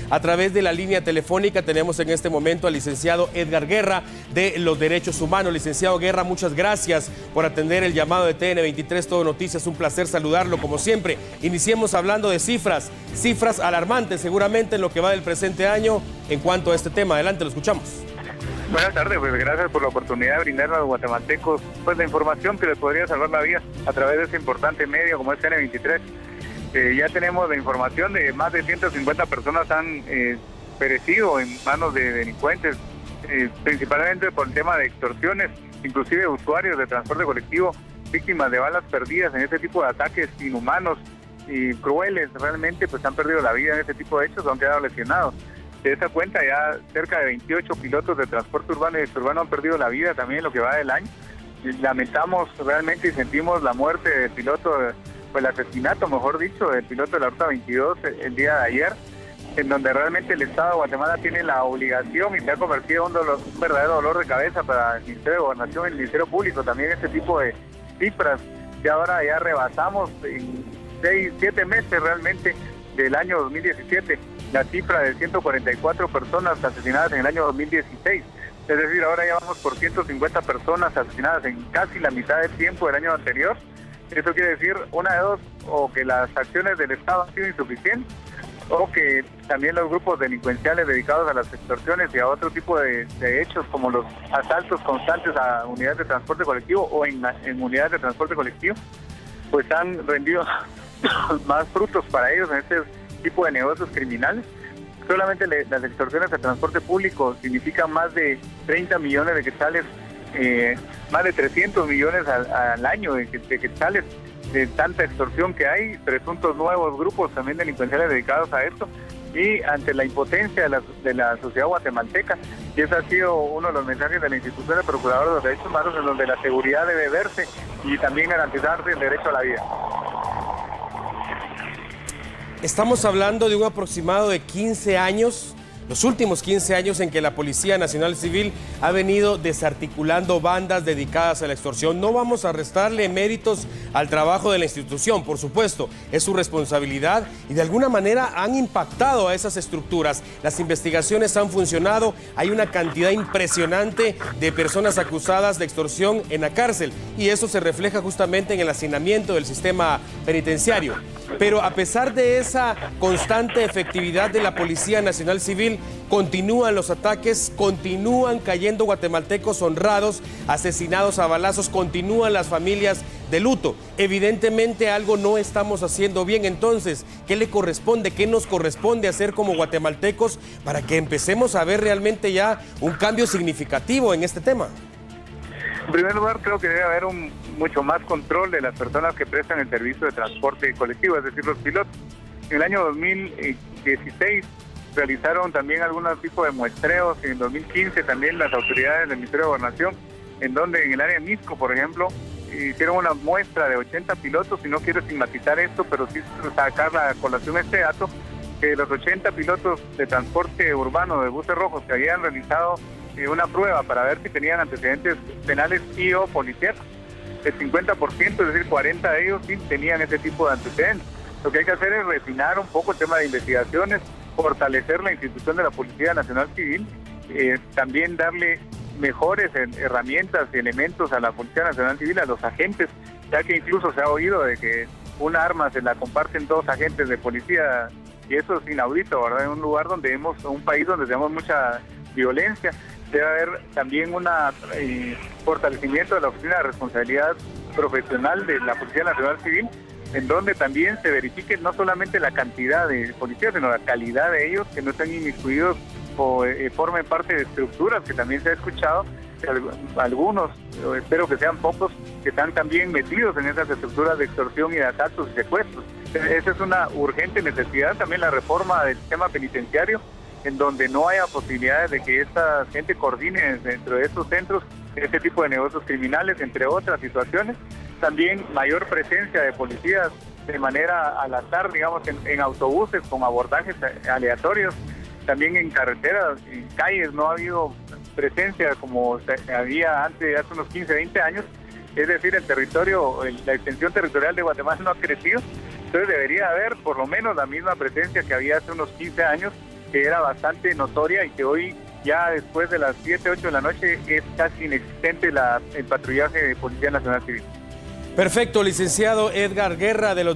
a través de la línea telefónica. Tenemos en este momento al licenciado Edgar Guerra de los Derechos Humanos. Licenciado Guerra, muchas gracias por atender el llamado de TN23 Todo Noticias. Un placer saludarlo como siempre. Iniciemos hablando de cifras alarmantes seguramente en lo que va del presente año en cuanto a este tema. Adelante, lo escuchamos. Buenas tardes, pues gracias por la oportunidad de brindarnos a los guatemaltecos pues la información que les podría salvar la vida a través de este importante medio como es TN23. Ya tenemos la información de más de 150 personas han perecido en manos de delincuentes, principalmente por el tema de extorsiones, inclusive usuarios de transporte colectivo, víctimas de balas perdidas en este tipo de ataques inhumanos y crueles. Realmente pues han perdido la vida en este tipo de hechos, han quedado lesionados. De esa cuenta ya cerca de 28 pilotos de transporte urbano y exurbano han perdido la vida también en lo que va del año. Lamentamos realmente y sentimos la muerte del piloto, pues el asesinato, mejor dicho, del piloto de la Ruta 22 el día de ayer, en donde realmente el Estado de Guatemala tiene la obligación y se ha convertido en un verdadero dolor de cabeza para el Ministerio de Gobernación y el Ministerio Público. También este tipo de cifras que ahora ya rebasamos en 6-7 meses realmente del año 2017. La cifra de 144 personas asesinadas en el año 2016. Es decir, ahora ya vamos por 150 personas asesinadas en casi la mitad del tiempo del año anterior. Eso quiere decir, una de dos, o que las acciones del Estado han sido insuficientes, o que también los grupos delincuenciales dedicados a las extorsiones y a otro tipo de hechos, como los asaltos constantes a unidades de transporte colectivo o en unidades de transporte colectivo, pues han rendido más frutos para ellos en este tipo de negocios criminales. Solamente las extorsiones de transporte público significan más de 30 millones de quetzales, más de 300 millones al año de quetzales de tanta extorsión que hay, presuntos nuevos grupos también delincuenciales dedicados a esto, y ante la impotencia de la sociedad guatemalteca, y ese ha sido uno de los mensajes de la institución de Procurador de los Derechos Humanos, en donde la seguridad debe verse y también garantizarse el derecho a la vida. Estamos hablando de un aproximado de 15 años, los últimos 15 años en que la Policía Nacional Civil ha venido desarticulando bandas dedicadas a la extorsión. No vamos a restarle méritos al trabajo de la institución, por supuesto, es su responsabilidad y de alguna manera han impactado a esas estructuras. Las investigaciones han funcionado, hay una cantidad impresionante de personas acusadas de extorsión en la cárcel y eso se refleja justamente en el hacinamiento del sistema penitenciario. Pero a pesar de esa constante efectividad de la Policía Nacional Civil, continúan los ataques, continúan cayendo guatemaltecos honrados, asesinados a balazos, continúan las familias de luto. Evidentemente algo no estamos haciendo bien. Entonces, ¿qué le corresponde? ¿Qué nos corresponde hacer como guatemaltecos para que empecemos a ver realmente ya un cambio significativo en este tema? En primer lugar, creo que debe haber mucho más control de las personas que prestan el servicio de transporte colectivo, es decir, los pilotos. En el año 2016 realizaron también algunos tipos de muestreos, y en 2015 también las autoridades del Ministerio de Gobernación, en donde en el área de Misco, por ejemplo, hicieron una muestra de 80 pilotos, y no quiero estigmatizar esto, pero sí sacar a colación este dato, que los 80 pilotos de transporte urbano de buses rojos que habían realizado una prueba para ver si tenían antecedentes penales y o policíacos, el 50%, es decir, 40 de ellos sí tenían ese tipo de antecedentes. Lo que hay que hacer es refinar un poco el tema de investigaciones, fortalecer la institución de la Policía Nacional Civil, también darle mejores herramientas y elementos a la Policía Nacional Civil, a los agentes, ya que incluso se ha oído de que una arma se la comparten 2 agentes de policía, y eso es inaudito, ¿verdad? En un lugar donde un país donde tenemos mucha violencia. Debe haber también un fortalecimiento de la Oficina de Responsabilidad Profesional de la Policía Nacional Civil, en donde también se verifique no solamente la cantidad de policías, sino la calidad de ellos, que no estén inmiscuidos o formen parte de estructuras, que también se ha escuchado, que algunos, espero que sean pocos, que están también metidos en esas estructuras de extorsión y de asaltos y secuestros. Esa es una urgente necesidad, también la reforma del sistema penitenciario, en donde no haya posibilidades de que esta gente coordine dentro de estos centros este tipo de negocios criminales, entre otras situaciones. También mayor presencia de policías de manera al azar, digamos, en autobuses con abordajes aleatorios, también en carreteras, en calles. No ha habido presencia como había antes, hace unos 15, 20 años. Es decir, el territorio, la extensión territorial de Guatemala no ha crecido, entonces debería haber por lo menos la misma presencia que había hace unos 15 años que era bastante notoria y que hoy, ya después de las 7, 8 de la noche, es casi inexistente el patrullaje de Policía Nacional Civil. Perfecto, licenciado Edgar Guerra de los